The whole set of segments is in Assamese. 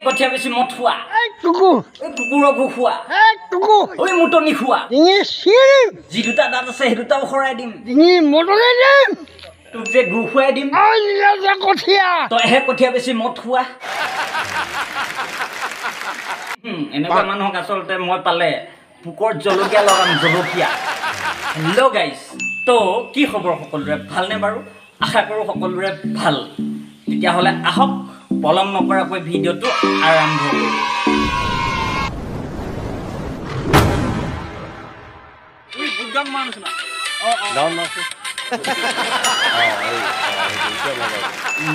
কঠিয়া বেছি মত খোৱা কুকু কুকুৰক খোৱা কুকু ঐ মুটনি খোৱা ডিঙি চিৰিম যি দুটা দাঁত আছে সেই দুটাও খৰাই দিম ডিঙি মটনি দিম তোক যে গু খুৱাই দিম কঠীয়া তইহে কঠিয়া বেছি মত খোৱা এনেকুৱা মানুহক আচলতে মই পালে পোকৰ জলকীয়া লগাম জলকীয়া হেল্ল' গাইজ তো কি খবৰ সকলোৰে ভালনে বাৰু আশা কৰোঁ সকলোৰে ভাল তেতিয়াহ'লে আহক পলম নকৰাকৈ ভিডিঅ'টো আৰম্ভ কৰোঁ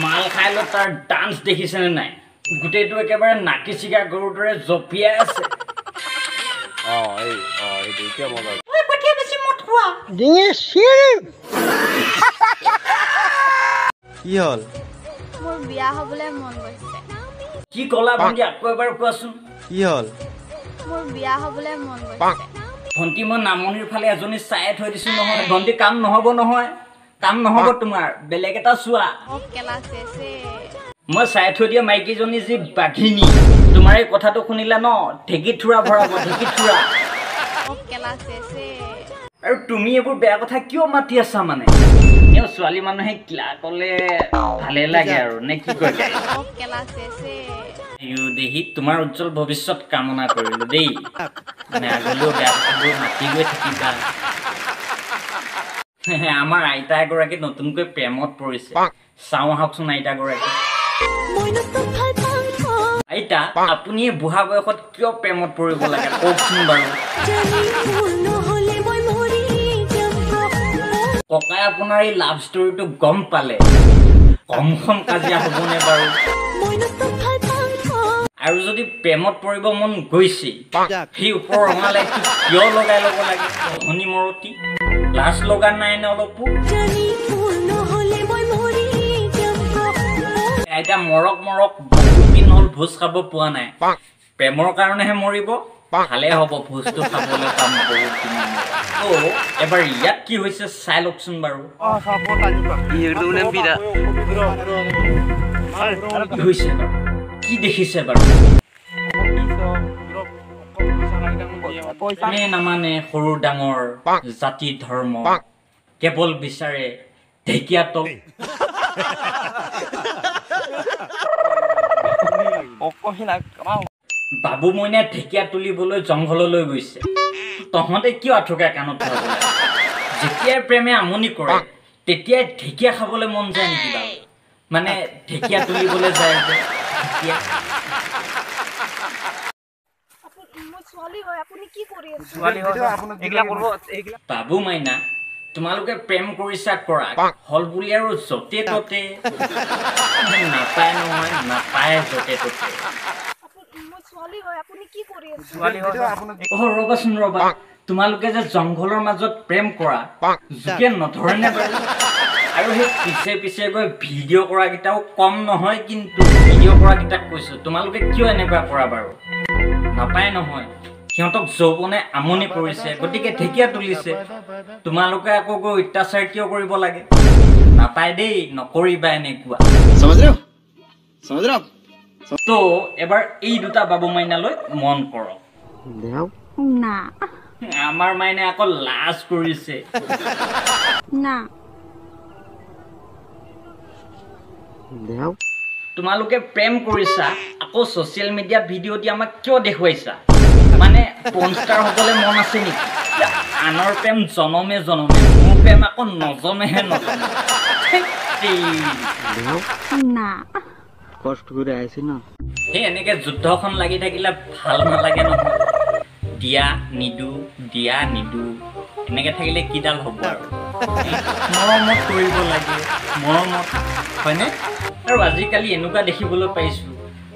মাল খাই লৈ তাৰ ডান্স দেখিছেনে নাই গোটেইটো একেবাৰে নাকি চিগা গৰুৰ দৰে জঁপিয়াই আছে ডিঙি চিৰিম কি হ'ল মোৰ বিয়া হ'বলৈ মন গৈছে কি ক'লা ভণ্টি আকৌ এবাৰ কোৱাচোন কি হ'ল মোৰ বিয়া হ'বলৈ মন গৈছে ভণ্টি মই নামনিৰ ফালে এজনী চাই থৈ দিছোঁ নহয় ভণ্টি কাম নহ'ব নহয় কাম নহ'ব তোমাৰ বেলেগ এটা চোৱা মোক কেলা চেছে মই চাই থৈ দিয়া মাইকীজনী যি বাঘিনী তোমাৰ এই কথাটো শুনিলা ন ঢেঁকীত থোৰা ভৰাব ঢেঁকীত থোৰা মোক কেলা চেছে আৰু তুমি এইবোৰ বেয়া কথা কিয় মাতি আছা মানে এওঁ ছোৱালী মানুহে কিলা ক'লে ভালে লাগে আৰু নে কি কয় মোক কেলা চেছে দেহি তোমাৰ উজ্জ্বল ভৱিষ্যত কামনা কৰিলোঁ দেই মানে আগলৈও বেয়া কথাবোৰ মাতি গৈ থাকিবা আমাৰ আইতা এগৰাকী নতুনকৈ প্ৰেমত পৰিছে চাওঁ আহকচোন আইতাগৰাকী আইতা আপুনি বুঢ়া বয়সত কিয় প্ৰেমত পৰিব লাগে কওকচোন বাৰু ককাই আপোনাৰ এই লাভ ষ্টৰিটো গম পালে কমখন কাজিয়া হ'বনে বাৰু আৰু যদি প্ৰেমত পৰিব মন গৈছে সেই ওপৰৰ ৰঙা লাইটটো কিয় লগাই ল'ব লাগে শনি মৰতি লাজ লগা নাই নে অলপো আইতা মৰক মৰক বহুত দিন হ'ল ভোজ খাব পোৱা নাই প্ৰেমৰ কাৰণেহে মৰিব ভালে হ'ব ভোজটো খাবলৈ পাম বহুত দিন এবাৰ ইয়াত কি হৈছে চাই লওকচোন বাৰু কি হৈছে বাৰু কি দেখিছে বাৰু নামানে সৰু ডাঙৰ জাতি ধৰ্ম কেৱল বিচাৰে ঢেকীয়াতল বাবু মইনা ঢেকীয়া তুলিবলৈ জংঘললৈ গৈছে তহঁতে কিয় আঁঠুকা কাণত ধৰাবলৈ যেতিয়াই প্ৰেমে আমনি কৰে তেতিয়াই ঢেকীয়া খাবলৈ মন যায় নেকি বাৰু মানে ঢেকীয়া তুলিবলৈ যায় যে ঢেকীয়া বাবু মাইনা তোমালোকে প্ৰেম কৰিছা কৰা হল বুলি আৰু য'তে ত'তে নাপায় নহয় নাপায় য'তে ত'তে ৰবাচোন ৰবা তোমালোকে যে জংঘলৰ মাজত প্ৰেম কৰা জোকে নধৰেনে বাৰু আৰু সেই পিছে পিছে গৈ ভিডিঅ' কৰাকেইটাও কম নহয় কিন্তু ভিডিঅ' কৰাকেইটাক কৈছো তোমালোকে কিয় এনেকুৱা কৰা বাৰু নাপায় নহয় সিহঁতক যৌৱনে আমনি কৰিছে গতিকে ঢেকীয়া তুলিছে তোমালোকে আকৌ গৈ অত্যাচাৰ কিয় কৰিব লাগে নাপায় দেই নকৰিবা এনেকুৱা তো এবাৰ এই দুটা বাবু মাইনালৈ মন কৰক না আমাৰ মাইনে আকৌ লাজ কৰিছে না তোমালোকে প্ৰেম কৰিছা আকৌ ছ'চিয়েল মিডিয়াত ভিডিঅ' দি আমাক কিয় দেখুৱাইছা মানে পনষ্টাৰ হ'বলৈ মন আছে নেকি আনৰ প্ৰেম জনমে জনমে মোৰ প্ৰেম আকৌ নজমেহে নজমে না কষ্ট কৰি আহিছে ন সেই এনেকে যুদ্ধখন লাগি থাকিলে ভাল নালাগে নহয় দিয়া নিদো এনেকে থাকিলে কিডাল হ'ব আৰু মৰমত কৰিব লাগে মৰমত হয়নে আৰু আজিকালি এনেকুৱা দেখিবলৈ পাইছোঁ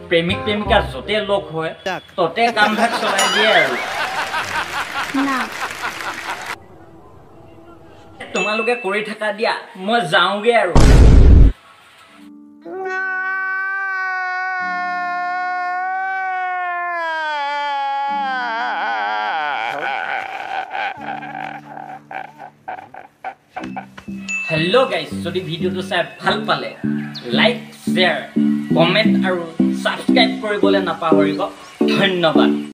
প্ৰেমিক প্ৰেমিকা য'তে লগ হয় ততে কামভাগ চলাই দিয়ে আৰু তোমালোকে কৰি থাকা দিয়া মই যাওঁগে আৰু हेलो गाइस যদি ভিডিওটো চাই ভাল পালে লাইক শেয়াৰ কমেন্ট আৰু সাবস্ক্ৰাইব ছাবস্ক্ৰাইব কৰিবলৈ নাপাহৰিব। ধন্যবাদ।